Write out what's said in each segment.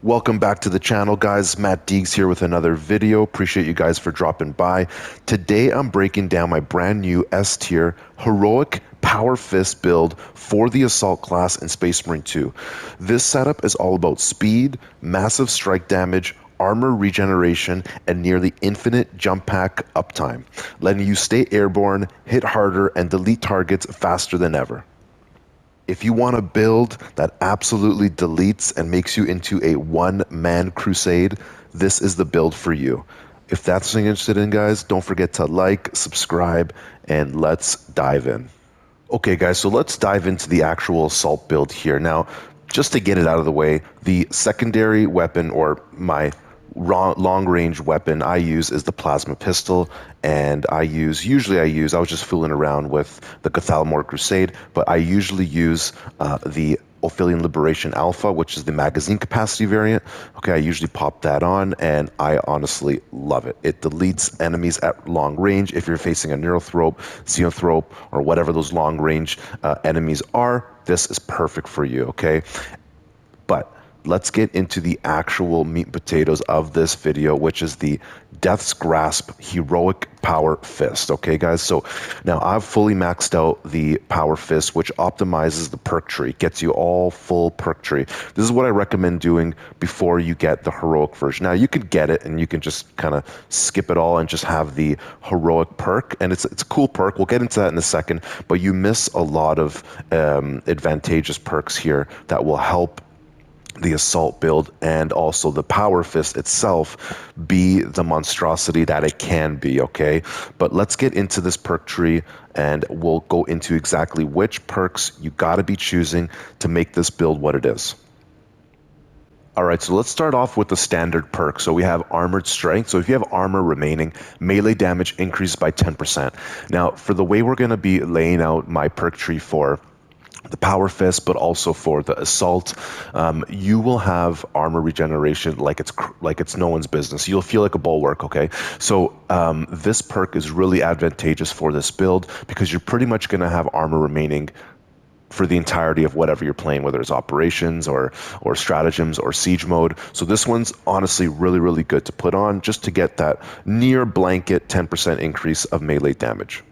Welcome back to the channel, guys. Matt Deegs here with another video. Appreciate you guys for dropping by. Today I'm breaking down my brand new S tier heroic power fist build for the assault class in Space Marine 2. This setup is all about speed, massive strike damage, armor regeneration, and nearly infinite jump pack uptime, letting you stay airborne, hit harder, and delete targets faster than ever. If you want a build that absolutely deletes and makes you into a one-man crusade, this is the build for you. If that's something you're interested in, guys, don't forget to like, subscribe, and let's dive in. Okay, guys, so let's dive into the actual assault build here. Now, just to get it out of the way, the secondary weapon, or my long-range weapon I use, is the plasma pistol, and I was just fooling around with the Cathalamor Crusade, but I usually use the Ophelian Liberation Alpha, which is the magazine capacity variant. Okay, I usually pop that on, and I honestly love it. It deletes enemies at long range. If you're facing a Neurothrope, Xenothrope, or whatever those long-range enemies are, this is perfect for you, okay? But let's get into the actual meat and potatoes of this video, which is the Death's Grasp Heroic Power Fist. Okay, guys, so now I've fully maxed out the Power Fist, which optimizes the perk tree, gets you all full perk tree. This is what I recommend doing before you get the heroic version. Now, you could get it and you can just kind of skip it all and just have the heroic perk, and it's a cool perk. We'll get into that in a second, but you miss a lot of advantageous perks here that will help the assault build and also the power fist itself be the monstrosity that it can be, okay? But let's get into this perk tree, and we'll go into exactly which perks you got to be choosing to make this build what it is. All right, so let's start off with the standard perk. So we have Armored Strength. So if you have armor remaining, melee damage increases by 10%. Now, for the way we're going to be laying out my perk tree for the power fist, but also for the assault, you will have armor regeneration like it's no one's business. You'll feel like a bulwark, okay? So this perk is really advantageous for this build because you're pretty much going to have armor remaining for the entirety of whatever you're playing, whether it's operations or stratagems or siege mode. So this one's honestly really, really good to put on just to get that near blanket 10% increase of melee damage.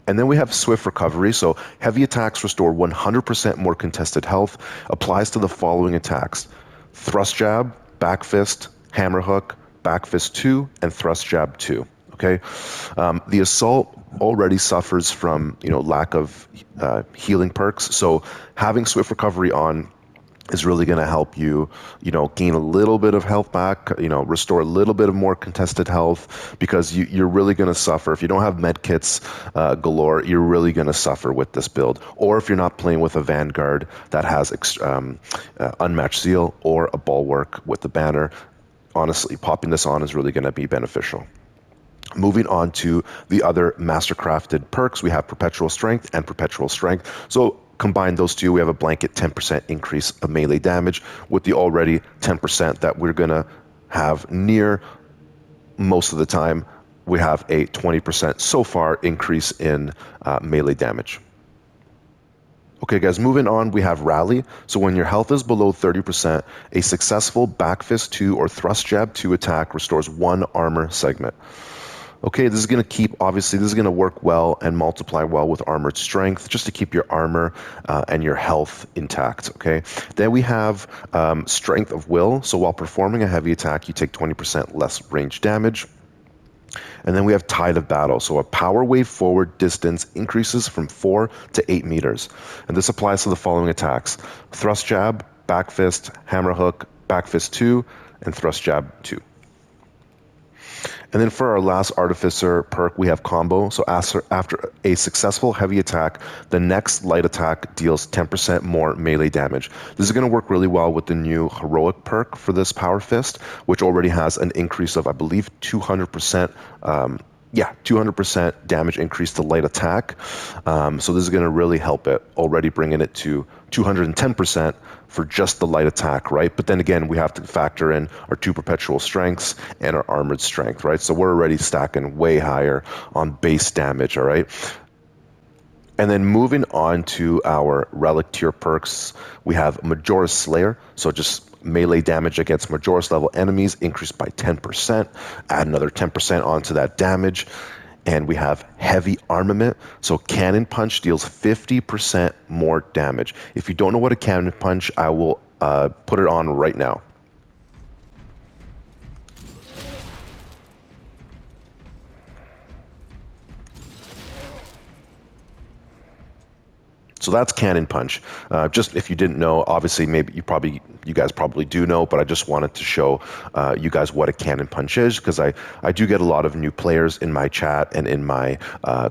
And then we have Swift Recovery, so heavy attacks restore 100% more contested health, applies to the following attacks: Thrust Jab, Back Fist, Hammer Hook, Back Fist 2, and Thrust Jab 2, okay? The Assault already suffers from, lack of healing perks, so having Swift Recovery on is really going to help you, gain a little bit of health back, restore a little bit of more contested health, because you're really going to suffer. If you don't have med kits galore, you're really going to suffer with this build. Or if you're not playing with a Vanguard that has Unmatched Seal or a Bulwark with the banner, honestly, popping this on is really going to be beneficial. Moving on to the other mastercrafted perks, we have Perpetual Strength and Perpetual Strength. So combine those two, we have a blanket 10% increase of melee damage with the already 10% that we're going to have near most of the time. We have a 20% so far increase in melee damage. Okay, guys, moving on, we have Rally. So when your health is below 30%, a successful Back Fist 2 or Thrust Jab 2 attack restores 1 armor segment. Okay, this is going to work well and multiply well with Armored Strength, just to keep your armor and your health intact, okay? Then we have Strength of Will. So while performing a heavy attack, you take 20% less range damage. And then we have Tide of Battle. So a power wave forward distance increases from 4 to 8 meters. And this applies to the following attacks: Thrust Jab, Back Fist, Hammer Hook, Back Fist 2, and Thrust Jab 2. And then for our last Artificer perk, we have Combo. So after a successful heavy attack, the next light attack deals 10% more melee damage. This is going to work really well with the new Heroic perk for this Power Fist, which already has an increase of, I believe, 200% Yeah, 200% damage increase to light attack. So this is going to really help it, already bringing it to 210% for just the light attack, right? But then again, we have to factor in our 2 perpetual strengths and our armored strength, right? So we're already stacking way higher on base damage, all right? And then moving on to our relic tier perks, we have Majora's Slayer. So just melee damage against Majora's level enemies increased by 10%. Add another 10% onto that damage. And we have Heavy Armament. So Cannon Punch deals 50% more damage. If you don't know what a Cannon Punch, I will put it on right now. So that's Cannon Punch. Just if you didn't know, obviously maybe you guys probably do know, but I just wanted to show you guys what a Cannon Punch is, because I do get a lot of new players in my chat and in my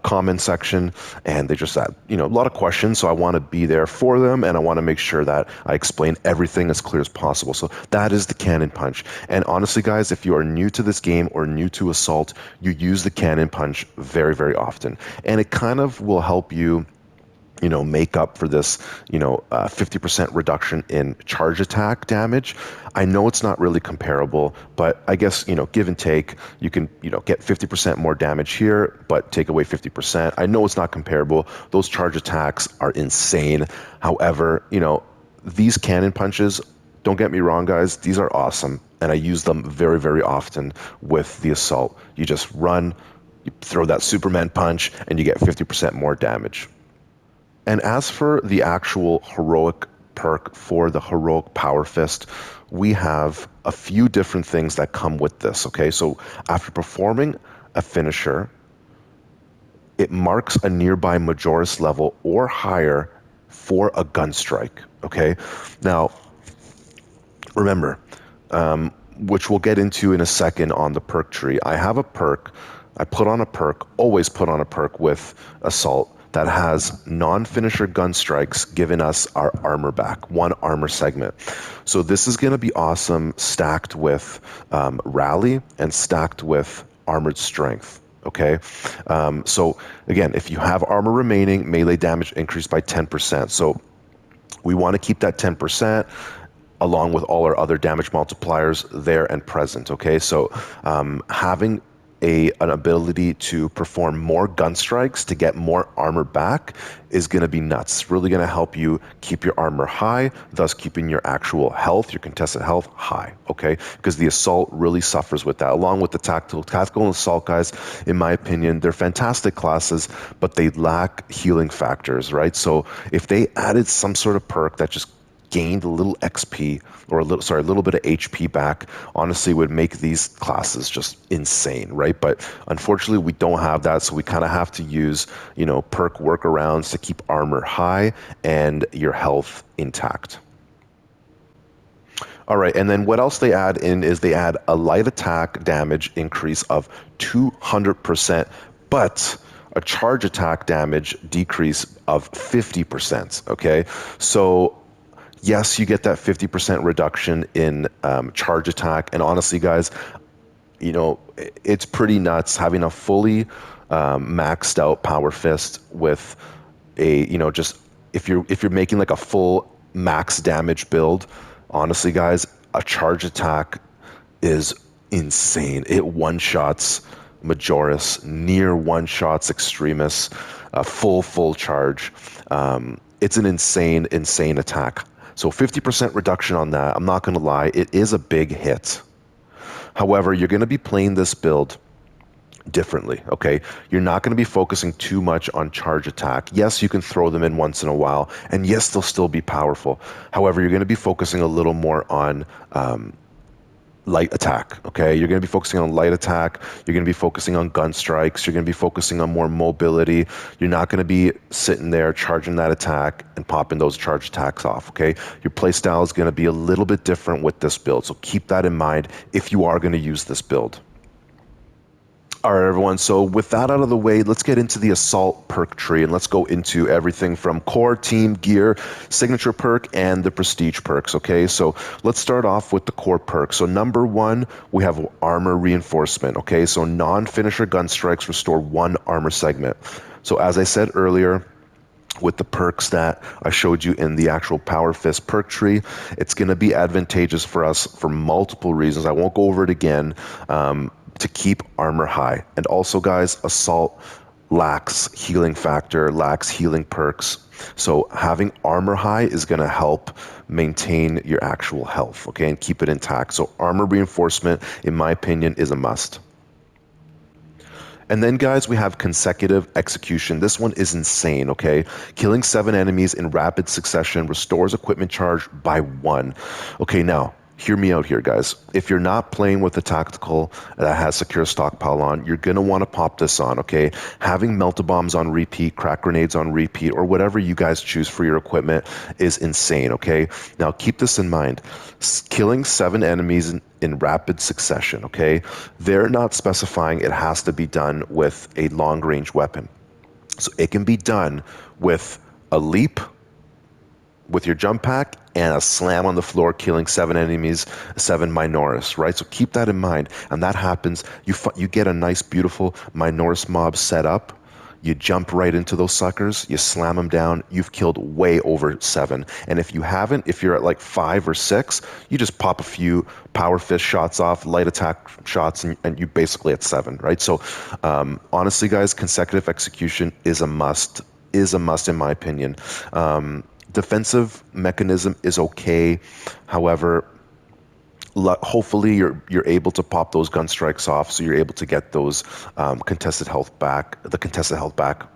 comment section, and they just have a lot of questions. So I want to be there for them, and I want to make sure that I explain everything as clear as possible. So that is the Cannon Punch. And honestly, guys, if you are new to this game or new to Assault, you use the Cannon Punch very, very often, and it kind of will help you make up for this, 50% reduction in charge attack damage. I know it's not really comparable, but I guess, give and take, you can, get 50% more damage here, but take away 50%. I know it's not comparable. Those charge attacks are insane. However, these cannon punches, don't get me wrong, guys, these are awesome. And I use them very, very often with the Assault. You just run, you throw that Superman punch, and you get 50% more damage. And as for the actual heroic perk for the heroic power fist, we have a few different things that come with this, okay? So after performing a finisher, it marks a nearby Majora's level or higher for a gun strike, okay? Now, remember, which we'll get into in a second on the perk tree, I have a perk, I put on a perk, always put on a perk with Assault, that has non-finisher gun strikes giving us our armor back, 1 armor segment. So this is going to be awesome stacked with rally and stacked with armored strength. Okay, so again, if you have armor remaining, melee damage increased by 10%. So we want to keep that 10% along with all our other damage multipliers there and present. Okay, so having an ability to perform more gun strikes to get more armor back is going to be nuts. It's really going to help you keep your armor high, thus keeping your actual health, your contested health, high, okay? Because the Assault really suffers with that, along with the Tactical and Assault guys, in my opinion, they're fantastic classes, but they lack healing factors, right? So if they added some sort of perk that just gained a little XP or a little bit of HP back, honestly would make these classes just insane, right? But unfortunately we don't have that, so we kind of have to use, perk workarounds to keep armor high and your health intact. All right, and then what else they add in is they add a light attack damage increase of 200%, but a charge attack damage decrease of 50%, okay? So yes, you get that 50% reduction in charge attack. And honestly, guys, it's pretty nuts having a fully maxed out power fist with a, just if you're making like a full max damage build, honestly, guys, a charge attack is insane. It one-shots Majora's, near one-shots Extremis, full charge. It's an insane attack. So 50% reduction on that, I'm not going to lie, it is a big hit. However, you're going to be playing this build differently, okay? You're not going to be focusing too much on charge attack. Yes, you can throw them in once in a while, and yes, they'll still be powerful. However, you're going to be focusing a little more on light attack, okay? You're going to be focusing on light attack. You're going to be focusing on gun strikes. You're going to be focusing on more mobility. You're not going to be sitting there charging that attack and popping those charge attacks off, okay? Your playstyle is going to be a little bit different with this build, so keep that in mind if you are going to use this build. All right, everyone. So with that out of the way, let's get into the assault perk tree and let's go into everything from core, team, gear, signature perk, and the prestige perks. Okay, so let's start off with the core perk. So number one, we have armor reinforcement. Okay, so non-finisher gun strikes restore one armor segment. So as I said earlier, with the perks that I showed you in the actual Power Fist perk tree, it's going to be advantageous for us for multiple reasons. I won't go over it again. To keep armor high. And also, guys, assault lacks healing factor, lacks healing perks. So having armor high is going to help maintain your actual health, okay, and keep it intact. So armor reinforcement, in my opinion, is a must. And then, guys, we have consecutive execution. This one is insane, okay? Killing 7 enemies in rapid succession restores equipment charge by 1. Okay, now, hear me out here, guys. If you're not playing with a tactical that has secure stockpile on, you're going to want to pop this on, okay? Having melta-bombs on repeat, crack grenades on repeat, or whatever you guys choose for your equipment is insane, okay? Now, keep this in mind. Killing 7 enemies in rapid succession, okay? They're not specifying it has to be done with a long-range weapon. So it can be done with a leap, with your jump pack, and a slam on the floor, killing 7 enemies, 7 Minoris, right? So keep that in mind. And that happens, you get a nice, beautiful Minoris mob set up, you jump right into those suckers, you slam them down, you've killed way over 7. And if you haven't, if you're at like 5 or 6, you just pop a few power fist shots off, light attack shots, and you basically at 7, right? So honestly, guys, consecutive execution is a must, in my opinion. Defensive mechanism is okay. However, hopefully you're able to pop those gun strikes off, so you're able to get those contested health back,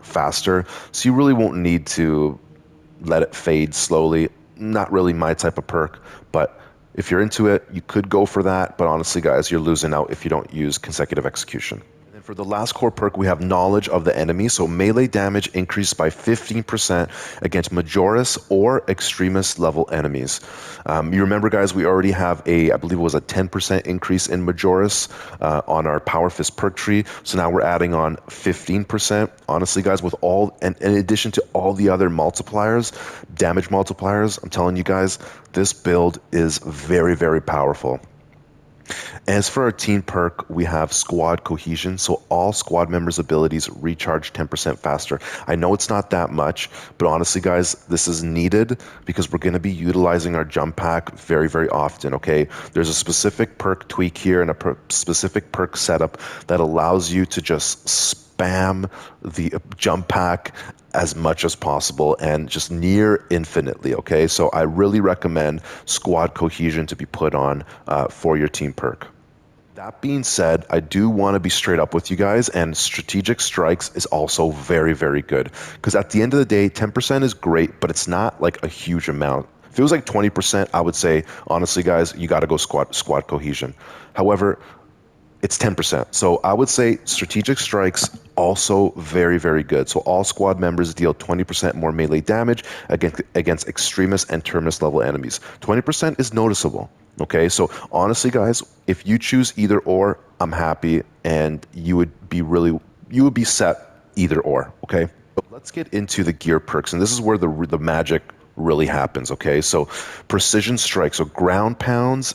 faster. So you really won't need to let it fade slowly. Not really my type of perk, but if you're into it, you could go for that. But honestly, guys, you're losing out if you don't use consecutive execution. And for the last core perk, we have knowledge of the enemy. So melee damage increased by 15% against Majoris or extremist level enemies. You remember, guys, we already have I believe it was a 10% increase in Majoris on our Power Fist perk tree. So now we're adding on 15%. Honestly, guys, with all, and in addition to all the other multipliers, damage multipliers, I'm telling you guys, this build is very, very powerful. As for our team perk, we have squad cohesion, so all squad members' abilities recharge 10% faster. I know it's not that much, but honestly, guys, this is needed because we're going to be utilizing our jump pack very, very often, okay? There's a specific perk tweak here and a specific perk setup that allows you to just spam the jump pack as much as possible and just near infinitely, okay? So I really recommend squad cohesion to be put on for your team perk. That being said, I do want to be straight up with you guys, and strategic strikes is also very, very good. Because at the end of the day, 10% is great, but it's not like a huge amount. If it was like 20%, I would say, honestly, guys, you got to go squad cohesion. However, it's 10%. So I would say strategic strikes also very, very good. So all squad members deal 20% more melee damage against extremist and terminus level enemies. 20% is noticeable. Okay, so honestly, guys, if you choose either or, I'm happy, and you would be set either or. Okay, but let's get into the gear perks, and this is where the magic really happens. Okay, so precision strike, so ground pound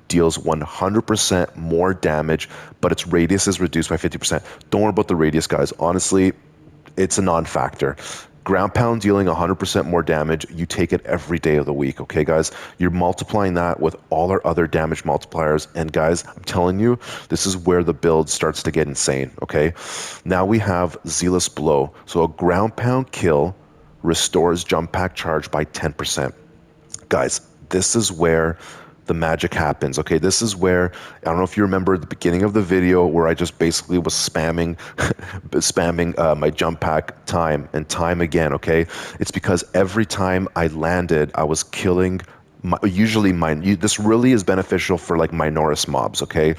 deals 100% more damage, but its radius is reduced by 50%. Don't worry about the radius, guys. Honestly, it's a non-factor. Ground pound dealing 100% more damage, you take it every day of the week, okay, guys? You're multiplying that with all our other damage multipliers, and guys, I'm telling you, this is where the build starts to get insane, okay? Now we have Zealous Blow. So a ground pound kill restores jump pack charge by 10%. Guys, this is where the magic happens. Okay, this is where, I don't know if you remember the beginning of the video where I just basically was spamming my jump pack time and time again. Okay, it's because every time I landed, I was killing this really is beneficial for like Minoris mobs, okay?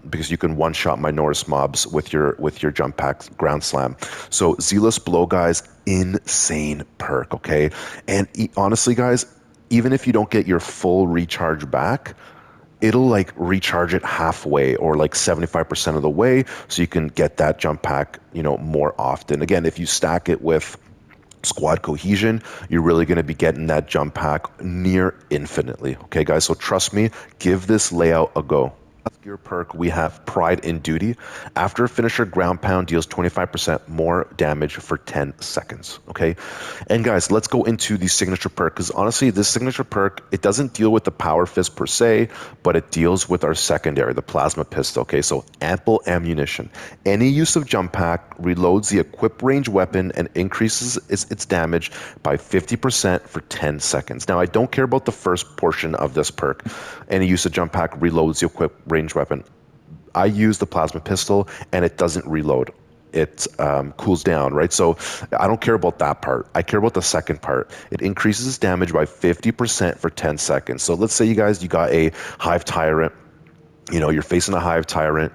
Because you can one-shot Minoris mobs with your jump pack ground slam. So Zealous Blow, guys, insane perk, okay? And honestly, guys, even if you don't get your full recharge back, it'll like recharge it halfway or like 75% of the way, so you can get that jump pack, more often. Again, if you stack it with squad cohesion, you're really going to be getting that jump pack near infinitely. Okay, guys, so trust me, give this layout a go. Gear perk, we have Pride in Duty. After a finisher, ground pound deals 25% more damage for 10 seconds. Okay, and guys, let's go into the signature perk, because honestly, this signature perk, it doesn't deal with the power fist per se, but it deals with our secondary, the plasma pistol. Okay, so ample ammunition. Any use of jump pack reloads the equip range weapon and increases its damage by 50% for 10 seconds. Now, I don't care about the first portion of this perk. Any use of jump pack reloads the equip range weapon. I use the plasma pistol and it doesn't reload. It cools down, right? So I don't care about that part. I care about the second part. It increases damage by 50% for 10 seconds. So let's say you got a hive tyrant. You're facing a hive tyrant.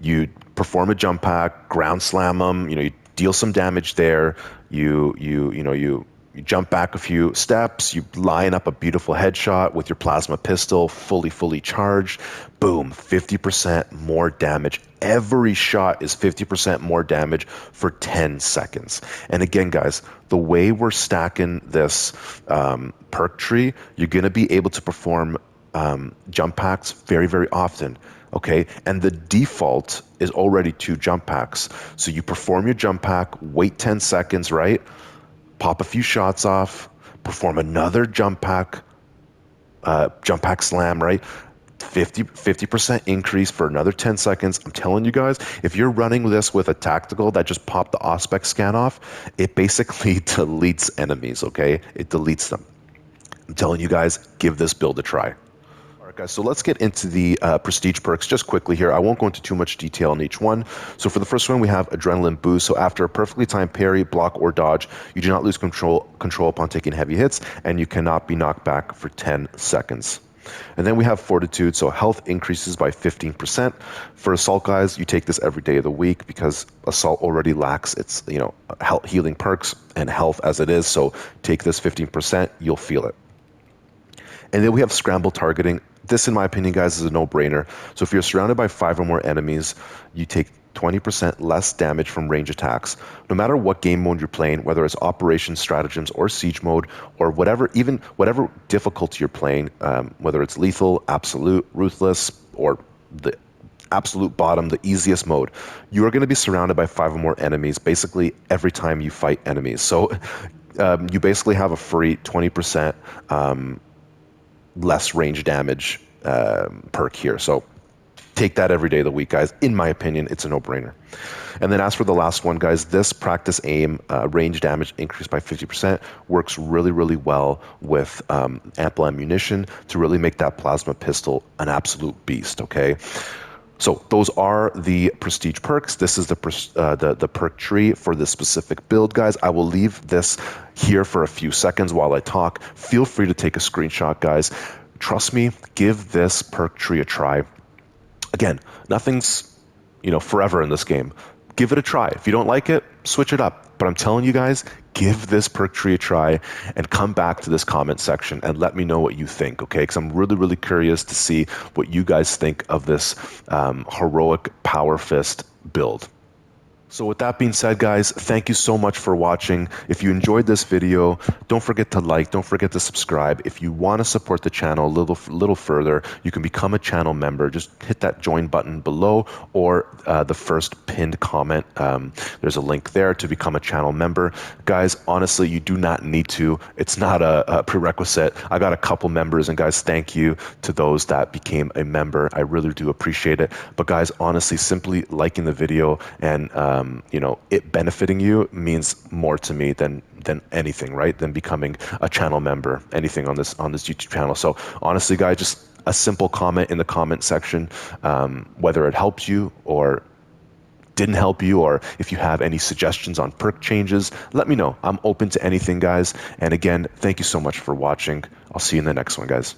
You perform a jump pack, ground slam them. You deal some damage there. You jump back a few steps, you line up a beautiful headshot with your plasma pistol, fully charged. Boom, 50% more damage. Every shot is 50% more damage for 10 seconds. And again, guys, the way we're stacking this perk tree, you're going to be able to perform jump packs very often. Okay, and the default is already 2 jump packs. So you perform your jump pack, wait 10 seconds, right? Pop a few shots off, perform another jump pack slam, right? 50% increase for another 10 seconds. I'm telling you guys, if you're running this with a tactical that just popped the Auspex scan off, it basically deletes enemies, okay? It deletes them. I'm telling you guys, give this build a try. All right, guys, so let's get into the prestige perks just quickly here. I won't go into too much detail on each one. So for the first one, we have Adrenaline Boost. So after a perfectly timed parry, block, or dodge, you do not lose control upon taking heavy hits, and you cannot be knocked back for 10 seconds. And then we have Fortitude, so health increases by 15%. For Assault, guys, you take this every day of the week because Assault already lacks its health healing perks and health as it is, so take this 15%, you'll feel it. And then we have Scramble Targeting. This, in my opinion, guys, is a no-brainer. So if you're surrounded by 5 or more enemies, you take 20% less damage from range attacks. No matter what game mode you're playing, whether it's operations, stratagems, or siege mode, or whatever difficulty you're playing, whether it's lethal, absolute, ruthless, or the absolute bottom, the easiest mode, you are going to be surrounded by 5 or more enemies basically every time you fight enemies. So you basically have a free 20% less range damage perk here. So take that every day of the week, guys. In my opinion, it's a no-brainer. And then as for the last one, guys, this practice aim range damage increased by 50% works really well with ample ammunition to really make that plasma pistol an absolute beast, okay? So those are the prestige perks. This is the perk tree for this specific build, guys. I will leave this here for a few seconds while I talk. Feel free to take a screenshot, guys. Trust me, give this perk tree a try. Again, nothing's forever in this game. Give it a try. If you don't like it, switch it up. But I'm telling you guys, give this perk tree a try and come back to this comment section and let me know what you think, okay? Because I'm really curious to see what you guys think of this heroic power fist build. So with that being said, guys, thank you so much for watching. If you enjoyed this video, don't forget to like, don't forget to subscribe. If you want to support the channel a little further, you can become a channel member. Just hit that join button below or the first pinned comment. There's a link there to become a channel member. Guys, honestly, you do not need to. It's not a prerequisite. I got a couple members, and guys, thank you to those that became a member. I really do appreciate it. But guys, honestly, simply liking the video and it benefiting you means more to me than anything, right? Than becoming a channel member, anything on this YouTube channel. So honestly, guys, just a simple comment in the comment section, whether it helped you or didn't help you, or if you have any suggestions on perk changes, let me know. I'm open to anything, guys. And again, thank you so much for watching. I'll see you in the next one, guys.